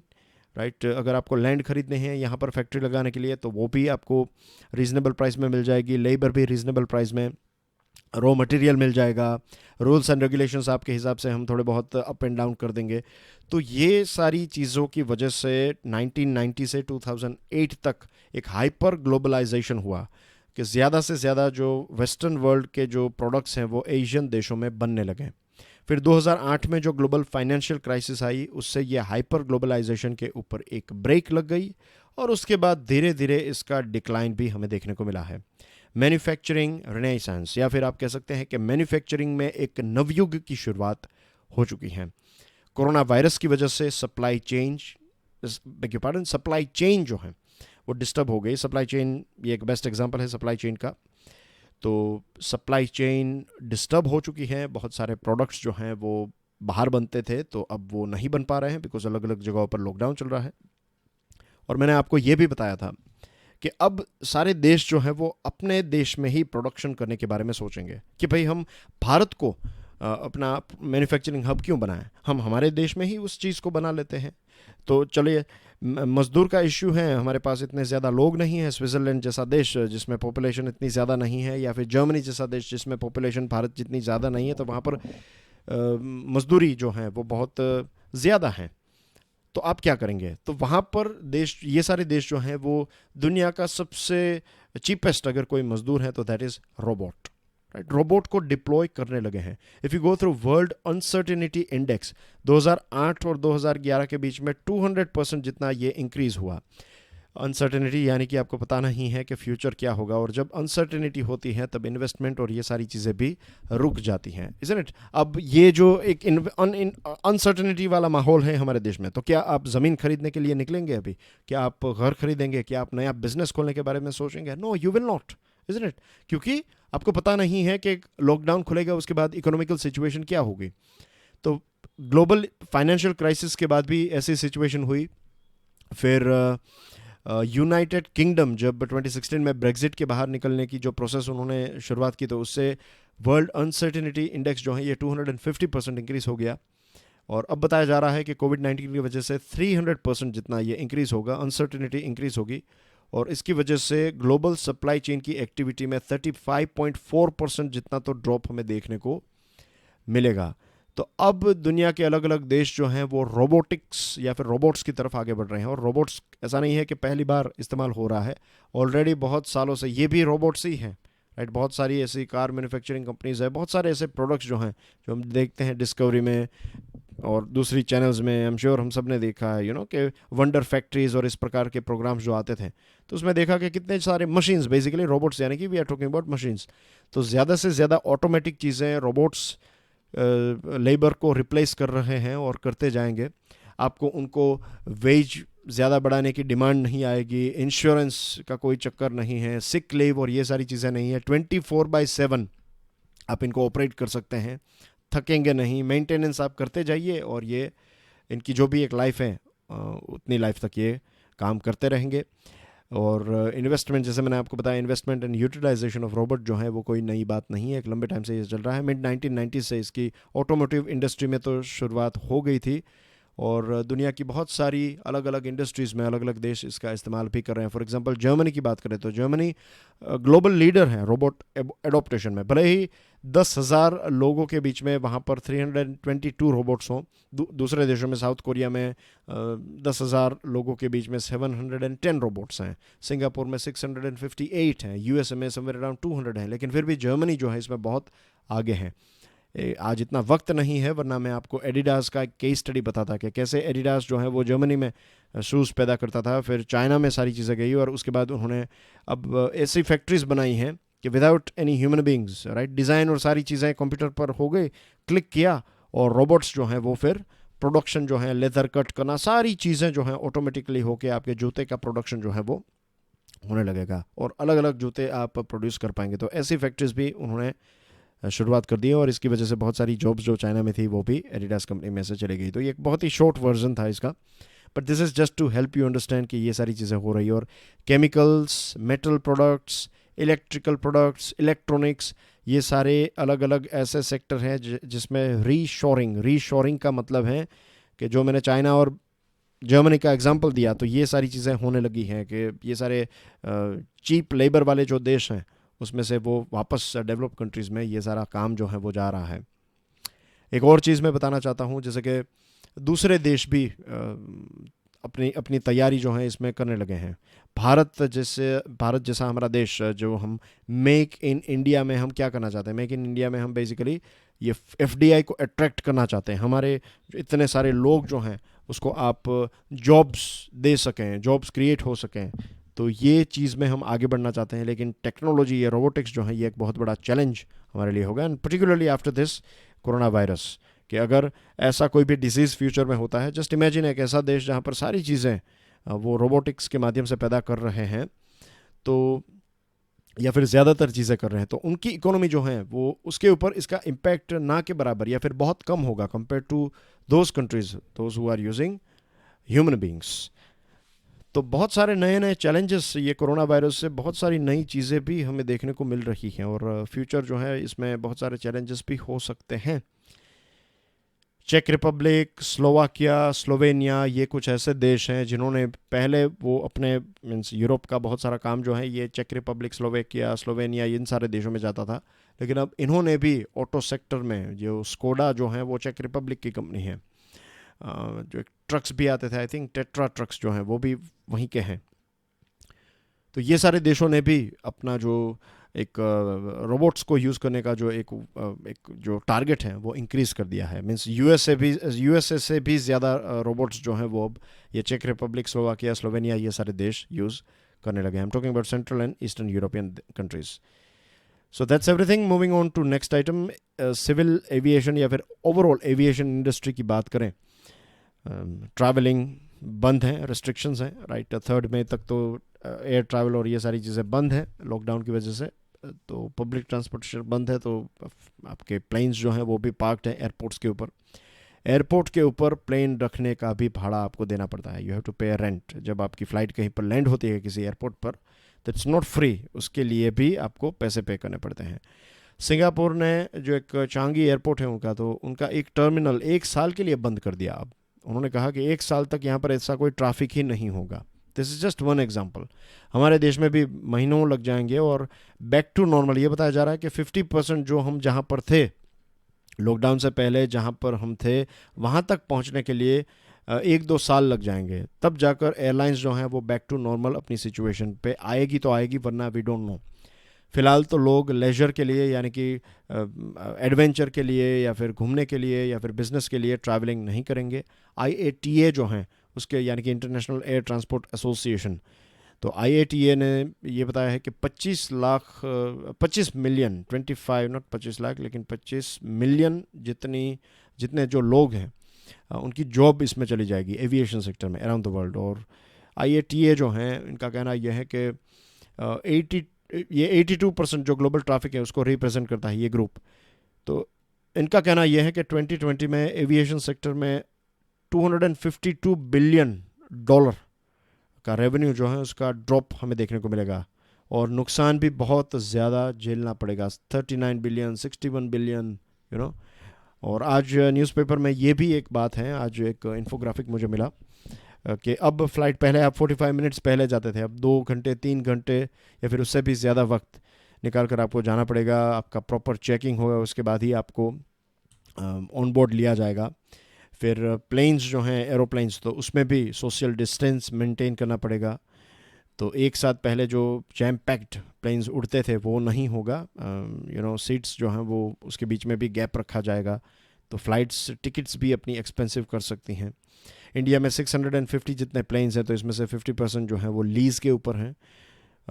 राइट। अगर आपको लैंड खरीदने हैं यहाँ पर फैक्ट्री लगाने के लिए तो वो भी आपको रीज़नेबल प्राइस में मिल जाएगी, लेबर भी रीज़नेबल प्राइस में, रॉ मटेरियल मिल जाएगा, रूल्स एंड रेगुलेशंस आपके हिसाब से हम थोड़े बहुत अप एंड डाउन कर देंगे। तो ये सारी चीज़ों की वजह से 1990 से 2008 तक एक हाइपर ग्लोबलाइजेशन हुआ कि ज़्यादा से ज़्यादा जो वेस्टर्न वर्ल्ड के जो प्रोडक्ट्स हैं वो एशियन देशों में बनने लगे। फिर 2008 में जो ग्लोबल फाइनेंशियल क्राइसिस आई, उससे ये हाइपर ग्लोबलाइजेशन के ऊपर एक ब्रेक लग गई और उसके बाद धीरे धीरे इसका डिक्लाइन भी हमें देखने को मिला है। मैन्युफैक्चरिंग रेनेसांस, या फिर आप कह सकते हैं कि मैन्युफैक्चरिंग में एक नवयुग की शुरुआत हो चुकी है। कोरोना वायरस की वजह से सप्लाई चेन जो है वो डिस्टर्ब हो गई। सप्लाई चेन, ये एक बेस्ट एग्जांपल है सप्लाई चेन का। तो सप्लाई चेन डिस्टर्ब हो चुकी है, बहुत सारे प्रोडक्ट्स जो हैं वो बाहर बनते थे तो अब वो नहीं बन पा रहे हैं बिकॉज अलग अलग जगहों पर लॉकडाउन चल रहा है। और मैंने आपको ये भी बताया था कि अब सारे देश जो हैं वो अपने देश में ही प्रोडक्शन करने के बारे में सोचेंगे कि भाई हम भारत को अपना मैन्युफैक्चरिंग हब क्यों बनाएं, हम हमारे देश में ही उस चीज़ को बना लेते हैं। तो चलिए, मज़दूर का इश्यू है, हमारे पास इतने ज़्यादा लोग नहीं हैं। स्विट्ज़रलैंड जैसा देश जिसमें पॉपुलेशन इतनी ज़्यादा नहीं है, या फिर जर्मनी जैसा देश जिसमें पॉपुलेशन भारत जितनी ज़्यादा नहीं है, तो वहाँ पर मज़दूरी जो है वो बहुत ज़्यादा है। तो आप क्या करेंगे? तो वहाँ पर देश, ये सारे देश जो हैं वो दुनिया का सबसे चीपेस्ट अगर कोई मज़दूर है तो that is robot, right. Robot को डिप्लॉय करने लगे हैं। If you go through world uncertainty index, 2008 और 2011 के बीच में 200% जितना ये इंक्रीज़ हुआ। अनसर्टेनिटी यानी कि आपको पता नहीं है कि फ्यूचर क्या होगा, और जब अनसर्टेनिटी होती है तब इन्वेस्टमेंट और ये सारी चीज़ें भी रुक जाती हैं, इज़न्ट इट। अब ये जो एक अनसर्टेनिटी वाला माहौल है हमारे देश में, तो क्या आप ज़मीन खरीदने के लिए निकलेंगे अभी? क्या आप घर खरीदेंगे? क्या आप नया बिजनेस खोलने के बारे में सोचेंगे? No, you will not, isn't it. क्योंकि आपको पता नहीं है कि लॉकडाउन खुलेगा उसके बाद इकोनॉमिकल सिचुएशन क्या होगी। तो ग्लोबल फाइनेंशियल क्राइसिस के बाद भी ऐसी सिचुएशन हुई। फिर यूनाइटेड किंगडम जब 2016 में ब्रेग्जिट के बाहर निकलने की जो प्रोसेस उन्होंने शुरुआत की, तो उससे वर्ल्ड अनसर्टेनिटी इंडेक्स जो है ये 250% इंक्रीज़ हो गया। और अब बताया जा रहा है कि कोविड-19 की वजह से 300% जितना ये इंक्रीज़ होगा, अनसर्टेनिटी इंक्रीज़ होगी, और इसकी वजह से ग्लोबल सप्लाई चेन की एक्टिविटी में 35.4% जितना तो ड्रॉप हमें देखने को मिलेगा। तो अब दुनिया के अलग अलग देश जो हैं वो रोबोटिक्स या फिर रोबोट्स की तरफ आगे बढ़ रहे हैं। और रोबोट्स ऐसा नहीं है कि पहली बार इस्तेमाल हो रहा है, ऑलरेडी बहुत सालों से ये भी रोबोट्स ही हैं, राइट। बहुत सारी ऐसी कार मैन्युफैक्चरिंग कंपनीज है, बहुत सारे ऐसे प्रोडक्ट्स जो हैं जो हम देखते हैं डिस्कवरी में और दूसरी चैनल्स में। आई एम श्योर हम सब ने देखा है कि वंडर फैक्ट्रीज और इस प्रकार के प्रोग्राम्स जो आते थे, तो उसमें देखा कि कितने सारे मशीन्स, बेसिकली रोबोट्स, यानी कि we are talking about machines. तो ज़्यादा से ज़्यादा ऑटोमेटिक चीज़ें, रोबोट्स लेबर को रिप्लेस कर रहे हैं और करते जाएंगे। आपको उनको वेज ज़्यादा बढ़ाने की डिमांड नहीं आएगी, इंश्योरेंस का कोई चक्कर नहीं है, सिक लीव और ये सारी चीज़ें नहीं है। 24/7 आप इनको ऑपरेट कर सकते हैं, थकेंगे नहीं, मेंटेनेंस आप करते जाइए, और ये इनकी जो भी एक लाइफ है उतनी लाइफ तक ये काम करते रहेंगे। और इन्वेस्टमेंट, जैसे मैंने आपको बताया, investment and utilisation of robot जो है वो कोई नई बात नहीं है, एक लंबे टाइम से ये चल रहा है। मिड 1990 से इसकी ऑटोमोटिव इंडस्ट्री में तो शुरुआत हो गई थी, और दुनिया की बहुत सारी अलग अलग इंडस्ट्रीज़ में अलग अलग देश इसका इस्तेमाल भी कर रहे हैं। फॉर एग्जांपल जर्मनी की बात करें तो जर्मनी ग्लोबल लीडर है रोबोट एडोप्टेशन में। भले ही 10,000 लोगों के बीच में वहाँ पर 322 रोबोट्स हों, दूसरे देशों में साउथ कोरिया में 10,000 लोगों के बीच में 710 रोबोट्स हैं, सिंगापुर में 658 हैं, यूएसए में समवेयर अराउंड 200 हैं, लेकिन फिर भी जर्मनी जो है इसमें बहुत आगे है। आज इतना वक्त नहीं है, वरना मैं आपको एडिडास का एक केस स्टडी बताता कि कैसे एडिडास जो है वो जर्मनी में शूज़ पैदा करता था, फिर चाइना में सारी चीज़ें गई और उसके बाद उन्होंने अब ऐसी फैक्ट्रीज बनाई हैं कि without any human beings, right, design और सारी चीज़ें कंप्यूटर पर हो गई, क्लिक किया और रोबोट्स जो हैं वो फिर प्रोडक्शन जो है, लेदर कट करना, सारी चीज़ें जो हैं ऑटोमेटिकली होके आपके जूते का प्रोडक्शन जो है वो होने लगेगा और अलग अलग जूते आप प्रोड्यूस कर पाएंगे। तो ऐसी फैक्ट्रीज भी उन्होंने शुरुआत कर दी है और इसकी वजह से बहुत सारी जॉब्स जो चाइना में थी वो भी एडिडास कंपनी में से चली गई। तो ये एक बहुत ही शॉर्ट वर्जन था इसका, but this is just to help you understand कि ये सारी चीज़ें हो रही है। और chemicals, metal products, electrical products, electronics, ये सारे अलग अलग ऐसे सेक्टर हैं जिसमें रीशोरिंग का मतलब है कि जो मैंने चाइना और जर्मनी का एग्जांपल दिया, तो ये सारी चीज़ें होने लगी हैं कि ये सारे चीप लेबर वाले जो देश हैं उसमें से वो वापस डेवलप कंट्रीज़ में ये सारा काम जो है वो जा रहा है। एक और चीज़ मैं बताना चाहता हूँ, जैसे कि दूसरे देश भी अपनी अपनी तैयारी जो है इसमें करने लगे हैं। भारत जैसा हमारा देश, जो हम मेक इन इंडिया में हम क्या करना चाहते हैं, मेक इन इंडिया में हम बेसिकली ये एफडीआई को अट्रैक्ट करना चाहते हैं। हमारे इतने सारे लोग जो हैं उसको आप जॉब्स दे सकें, जॉब्स क्रिएट हो सकें, तो ये चीज़ में हम आगे बढ़ना चाहते हैं। लेकिन टेक्नोलॉजी या रोबोटिक्स जो है ये एक बहुत बड़ा चैलेंज हमारे लिए होगा, and particularly after this corona virus, कि अगर ऐसा कोई भी डिजीज़ फ्यूचर में होता है, जस्ट इमेजिन एक ऐसा देश जहाँ पर सारी चीज़ें वो रोबोटिक्स के माध्यम से पैदा कर रहे हैं, तो या फिर ज़्यादातर चीज़ें कर रहे हैं, तो उनकी इकोनॉमी जो है वो उसके ऊपर इसका इम्पैक्ट ना के बराबर या फिर बहुत कम होगा compare to those countries those who are using human beings. तो बहुत सारे नए नए चैलेंजेस, ये कोरोना वायरस से बहुत सारी नई चीज़ें भी हमें देखने को मिल रही हैं और फ्यूचर जो है इसमें बहुत सारे चैलेंजेस भी हो सकते हैं। चेक रिपब्लिक, स्लोवाकिया, स्लोवेनिया, ये कुछ ऐसे देश हैं जिन्होंने पहले वो अपने मीन्स यूरोप का बहुत सारा काम जो है ये चेक रिपब्लिक, स्लोवाकिया, स्लोवेनिया, इन सारे देशों में जाता था, लेकिन अब इन्होंने भी ऑटो सेक्टर में, जो स्कोडा जो है वो चेक रिपब्लिक की कंपनी है, जो एक ट्रक्स भी आते थे, आई थिंक टेट्रा ट्रक्स जो हैं वो भी वहीं के हैं। तो ये सारे देशों ने भी अपना जो एक रोबोट्स को यूज़ करने का जो एक जो टारगेट है वो इंक्रीज़ कर दिया है। मीन्स यूएसए से भी ज़्यादा रोबोट्स जो हैं वो अब ये चेक रिपब्लिक, स्लोवाकिया, स्लोवेनिया, ये सारे देश यूज़ करने लगे हैं। I am talking about central and eastern European countries. So that's everything. Moving on to next item, civil aviation या फिर ओवरऑल एविएशन इंडस्ट्री की बात करें, ट्रैवलिंग बंद है, रेस्ट्रिक्शंस हैं, राइट। 3 मई तक तो एयर ट्रैवल और ये सारी चीज़ें बंद है लॉकडाउन की वजह से, तो पब्लिक ट्रांसपोर्टेशन बंद है, तो आपके प्लेन्स जो हैं वो भी पार्क्ड हैं एयरपोर्ट्स के ऊपर। एयरपोर्ट के ऊपर प्लेन रखने का भी भाड़ा आपको देना पड़ता है, यू हैव टू पे रेंट। जब आपकी फ़्लाइट कहीं पर लैंड होती है किसी एयरपोर्ट पर, तो इट्स नॉट फ्री, उसके लिए भी आपको पैसे पे करने पड़ते हैं। सिंगापुर ने जो एक चांगी एयरपोर्ट है उनका, तो उनका एक टर्मिनल 1 साल के लिए बंद कर दिया। अब उन्होंने कहा कि 1 साल तक यहाँ पर ऐसा कोई ट्रैफिक ही नहीं होगा। This is just one example. हमारे देश में भी महीनों लग जाएंगे और बैक टू नॉर्मल ये बताया जा रहा है कि 50% जो हम जहाँ पर थे लॉकडाउन से पहले, जहाँ पर हम थे, वहाँ तक पहुँचने के लिए 1-2 साल लग जाएंगे, तब जाकर एयरलाइंस जो हैं वो बैक टू नॉर्मल अपनी सिचुएशन पे आएगी, तो आएगी, वरना वी डोंट नो। फ़िलहाल तो लोग लेजर के लिए, यानी कि एडवेंचर के लिए या फिर घूमने के लिए या फिर बिज़नेस के लिए ट्रैवलिंग नहीं करेंगे। IATA जो हैं उसके, यानी कि इंटरनेशनल एयर ट्रांसपोर्ट एसोसिएशन, तो IATA ने ये बताया है कि 25 मिलियन, 25 नॉट 25 लाख लेकिन 25 मिलियन जितने जो लोग हैं उनकी जॉब इसमें चली जाएगी एविएशन सेक्टर में अराउंड द वर्ल्ड। और IATA जो हैं इनका कहना यह है कि 82% जो ग्लोबल ट्रैफिक है उसको रिप्रेजेंट करता है ये ग्रुप। तो इनका कहना यह है कि 2020 में एविएशन सेक्टर में $252 बिलियन का रेवेन्यू जो है उसका ड्रॉप हमें देखने को मिलेगा, और नुकसान भी बहुत ज़्यादा झेलना पड़ेगा। 39 बिलियन, 61 बिलियन, और आज न्यूज़पेपर में ये भी एक बात है, आज एक इन्फोग्राफिक मुझे मिला कि अब फ़्लाइट, पहले आप 45 मिनट्स पहले जाते थे, अब 2 घंटे 3 घंटे या फिर उससे भी ज़्यादा वक्त निकाल कर आपको जाना पड़ेगा। आपका प्रॉपर चेकिंग होगा, उसके बाद ही आपको ऑन बोर्ड लिया जाएगा। फिर प्लेन्स जो हैं, एरोप्लेन्स, तो उसमें भी सोशल डिस्टेंस मेंटेन करना पड़ेगा। तो एक साथ पहले जो जैम पैक्ड प्लेन्स उड़ते थे वो नहीं होगा, सीट्स जो हैं वो उसके बीच में भी गैप रखा जाएगा। तो फ़्लाइट्स टिकट्स भी अपनी एक्सपेंसिव कर सकती हैं। इंडिया में 650 जितने प्लेन्स हैं, तो इसमें से 50% जो हैं वो लीज़ के ऊपर हैं।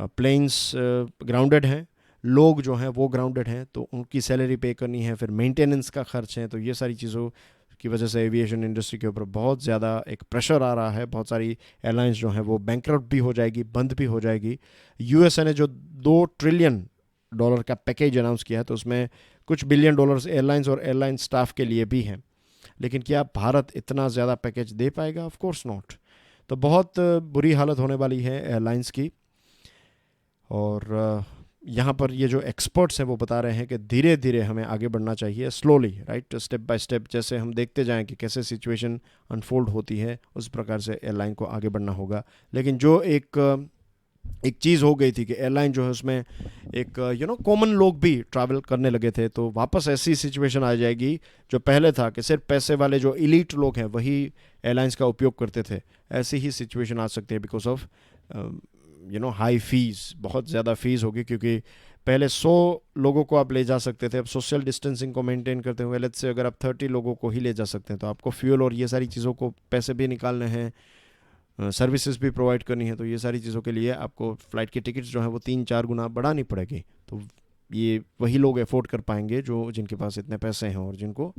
प्लेन्स ग्राउंडेड हैं, लोग जो हैं वो ग्राउंडेड हैं, तो उनकी सैलरी पे करनी है, फिर मेंटेनेंस का खर्च है। तो ये सारी चीज़ों की वजह से एविएशन इंडस्ट्री के ऊपर बहुत ज़्यादा एक प्रेशर आ रहा है। बहुत सारी एयरलाइंस जो हैं वो बैंकरप्ट भी हो जाएगी, बंद भी हो जाएगी। यूएसए ने जो $2 ट्रिलियन का पैकेज अनाउंस किया है, तो उसमें कुछ बिलियन डॉलर्स एयरलाइंस और एयरलाइन स्टाफ के लिए भी हैं। लेकिन क्या भारत इतना ज़्यादा पैकेज दे पाएगा? Of course not. तो बहुत बुरी हालत होने वाली है एयरलाइंस की। और यहाँ पर ये जो एक्सपर्ट्स हैं वो बता रहे हैं कि धीरे धीरे हमें आगे बढ़ना चाहिए, slowly, right, step by step. जैसे हम देखते जाएं कि कैसे सिचुएशन अनफोल्ड होती है, उस प्रकार से एयरलाइन को आगे बढ़ना होगा। लेकिन जो एक चीज़ हो गई थी कि एयरलाइन जो है उसमें एक कॉमन लोग भी ट्रैवल करने लगे थे, तो वापस ऐसी सिचुएशन आ जाएगी जो पहले था कि सिर्फ पैसे वाले जो इलीट लोग हैं वही एयरलाइंस का उपयोग करते थे। ऐसी ही सिचुएशन आ सकती है बिकॉज ऑफ हाई फीस, बहुत ज़्यादा फ़ीस होगी, क्योंकि पहले 100 लोगों को आप ले जा सकते थे, अब सोशल डिस्टेंसिंग को मेंटेन करते हुए लेट्स से अगर आप 30 लोगों को ही ले जा सकते हैं, तो आपको फ्यूल और ये सारी चीज़ों को पैसे भी निकालने हैं, सर्विसेज भी प्रोवाइड करनी है। तो ये सारी चीज़ों के लिए आपको फ़्लाइट की टिकट्स जो हैं वो 3-4 गुना बढ़ानी पड़ेगी। तो ये वही लोग अफोर्ड कर पाएंगे जो जिनके पास इतने पैसे हैं और जिनको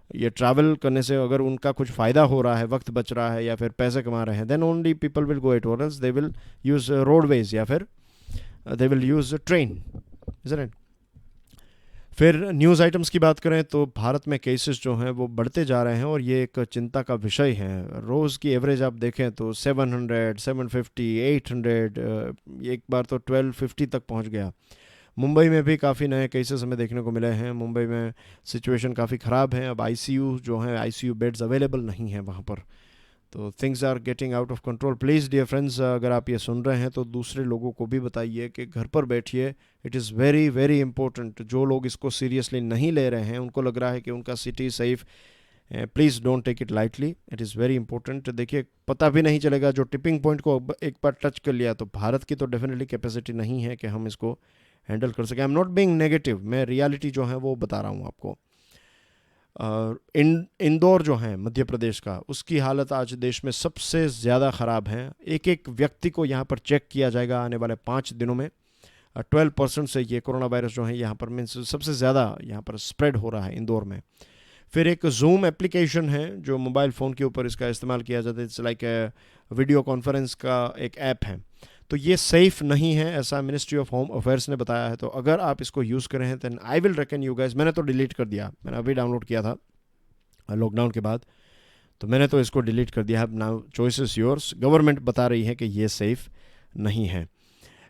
ये ट्रैवल करने से अगर उनका कुछ फ़ायदा हो रहा है, वक्त बच रहा है या फिर पैसे कमा रहे हैं, then only people will go it, और else they will use roadways या फिर they will use train, isn't it. फिर न्यूज़ आइटम्स की बात करें तो भारत में केसेस जो हैं वो बढ़ते जा रहे हैं और ये एक चिंता का विषय है। रोज़ की एवरेज आप देखें तो 700, 750, 800, एक बार तो 1250 तक पहुंच गया। मुंबई में भी काफ़ी नए केसेस हमें देखने को मिले हैं। मुंबई में सिचुएशन काफ़ी ख़राब है। अब आईसीयू जो है, आईसीयू बेड्स अवेलेबल नहीं हैं वहाँ पर, तो things are getting out of control. Please dear friends, अगर आप ये सुन रहे हैं तो दूसरे लोगों को भी बताइए कि घर पर बैठिए। It is very very important. जो लोग इसको सीरियसली नहीं ले रहे हैं, उनको लग रहा है कि उनका city safe, please don't take it lightly, it is very important. देखिए, पता भी नहीं चलेगा, जो टिपिंग पॉइंट को एक बार टच कर लिया तो भारत की तो डेफिनेटली कैपेसिटी नहीं है कि हम इसको हैंडल कर सकें। I am not being negative, मैं रियलिटी जो है वो बता रहा हूँ आपको। इंदौर जो है मध्य प्रदेश का, उसकी हालत आज देश में सबसे ज़्यादा ख़राब है। एक एक व्यक्ति को यहाँ पर चेक किया जाएगा आने वाले 5 दिनों में। 12% से ये कोरोना वायरस जो है यहाँ पर मीन्स सबसे ज़्यादा यहाँ पर स्प्रेड हो रहा है इंदौर में। फिर एक जूम एप्लीकेशन है जो मोबाइल फ़ोन के ऊपर इसका इस्तेमाल किया जाता है, इट्स लाइक वीडियो कॉन्फ्रेंस का एक ऐप है। तो ये सेफ़ नहीं है, ऐसा मिनिस्ट्री ऑफ होम अफेयर्स ने बताया है। तो अगर आप इसको यूज़ करें हैं than I will reckon you guys, मैंने तो डिलीट कर दिया, मैंने अभी डाउनलोड किया था लॉकडाउन के बाद, तो मैंने तो इसको डिलीट कर दिया। अब now choice is yours. Government बता रही है कि ये सेफ़ नहीं है।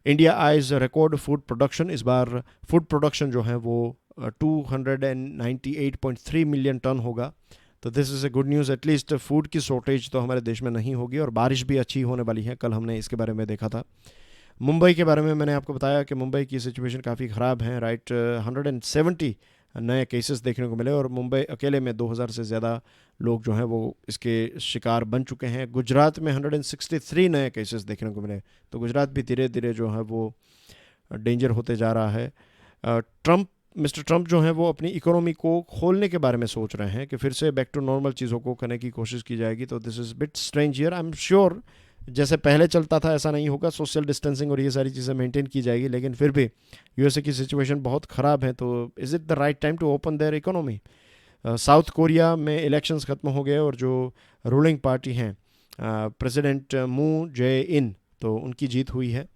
India eyes record food production. इस बार फूड प्रोडक्शन जो है वो 298.3 मिलियन टन होगा। तो this is a good news, at least food की शॉर्टेज तो हमारे देश में नहीं होगी और बारिश भी अच्छी होने वाली है। कल हमने इसके बारे में देखा था। मुंबई के बारे में मैंने आपको बताया कि मुंबई की सिचुएशन काफ़ी ख़राब है, राइट। 170 नए केसेस देखने को मिले और मुंबई अकेले में 2000 से ज़्यादा लोग जो हैं वो इसके शिकार बन चुके हैं। गुजरात में 163 नए केसेस देखने को मिले, तो गुजरात भी धीरे धीरे जो है वो डेंजर होते जा रहा है। मिस्टर ट्रंप जो हैं वो अपनी इकोनॉमी को खोलने के बारे में सोच रहे हैं कि फिर से बैक टू नॉर्मल चीज़ों को करने की कोशिश की जाएगी। तो this is bit strange year. I am sure जैसे पहले चलता था ऐसा नहीं होगा, सोशल डिस्टेंसिंग और ये सारी चीज़ें मेंटेन की जाएगी, लेकिन फिर भी यूएसए की सिचुएशन बहुत ख़राब है। तो is it the right time to open their economy? South Korea में इलेक्शंस ख़त्म हो गए और जो रूलिंग पार्टी हैं प्रेसिडेंट मून जे इन, तो उनकी जीत हुई है।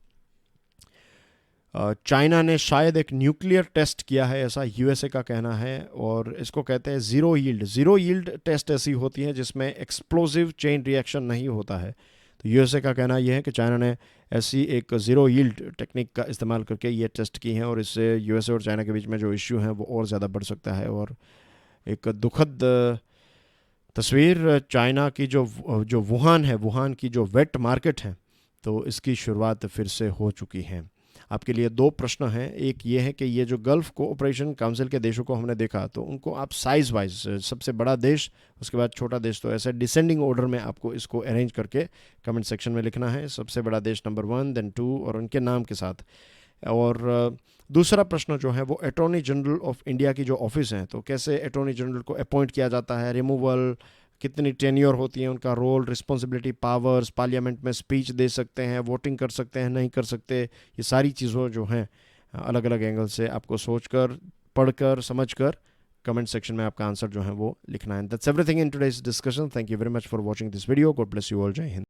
चाइना ने शायद एक न्यूक्लियर टेस्ट किया है, ऐसा यूएसए का कहना है, और इसको कहते हैं zero yield. Zero yield test ऐसी होती है जिसमें एक्सप्लोजिव चेन रिएक्शन नहीं होता है। तो यूएसए का कहना यह है कि चाइना ने ऐसी एक ज़ीरो यील्ड टेक्निक का इस्तेमाल करके ये टेस्ट की हैं और इससे यूएसए और चाइना के बीच में जो इश्यू हैं वो और ज़्यादा बढ़ सकता है और एक दुखद तस्वीर चाइना की जो जो वुहान है, वुहान की जो वेट मार्केट है, तो इसकी शुरुआत फिर से हो चुकी है। आपके लिए दो प्रश्न हैं। एक ये है कि ये जो गल्फ़ कोऑपरेशन काउंसिल के देशों को हमने देखा, तो उनको आप साइज़ वाइज सबसे बड़ा देश, उसके बाद छोटा देश, तो ऐसे डिसेंडिंग ऑर्डर में आपको इसको अरेंज करके कमेंट सेक्शन में लिखना है। सबसे बड़ा देश नंबर 1, देन 2 और उनके नाम के साथ। और दूसरा प्रश्न जो है वो अटॉर्नी जनरल ऑफ इंडिया की जो ऑफिस हैं, तो कैसे अटॉर्नी जनरल को अपॉइंट किया जाता है, रिमूवल, कितनी टेन्योर होती है, उनका रोल, रिस्पॉन्सिबिलिटी, पावर्स, पार्लियामेंट में स्पीच दे सकते हैं, वोटिंग कर सकते हैं, नहीं कर सकते, ये सारी चीज़ों जो हैं अलग अलग एंगल से आपको सोचकर, पढ़कर, समझकर कमेंट सेक्शन में आपका आंसर जो है वो लिखना है। That's everything in today's discussion. Thank you very much for watching this video. God bless you all. जय हिंद।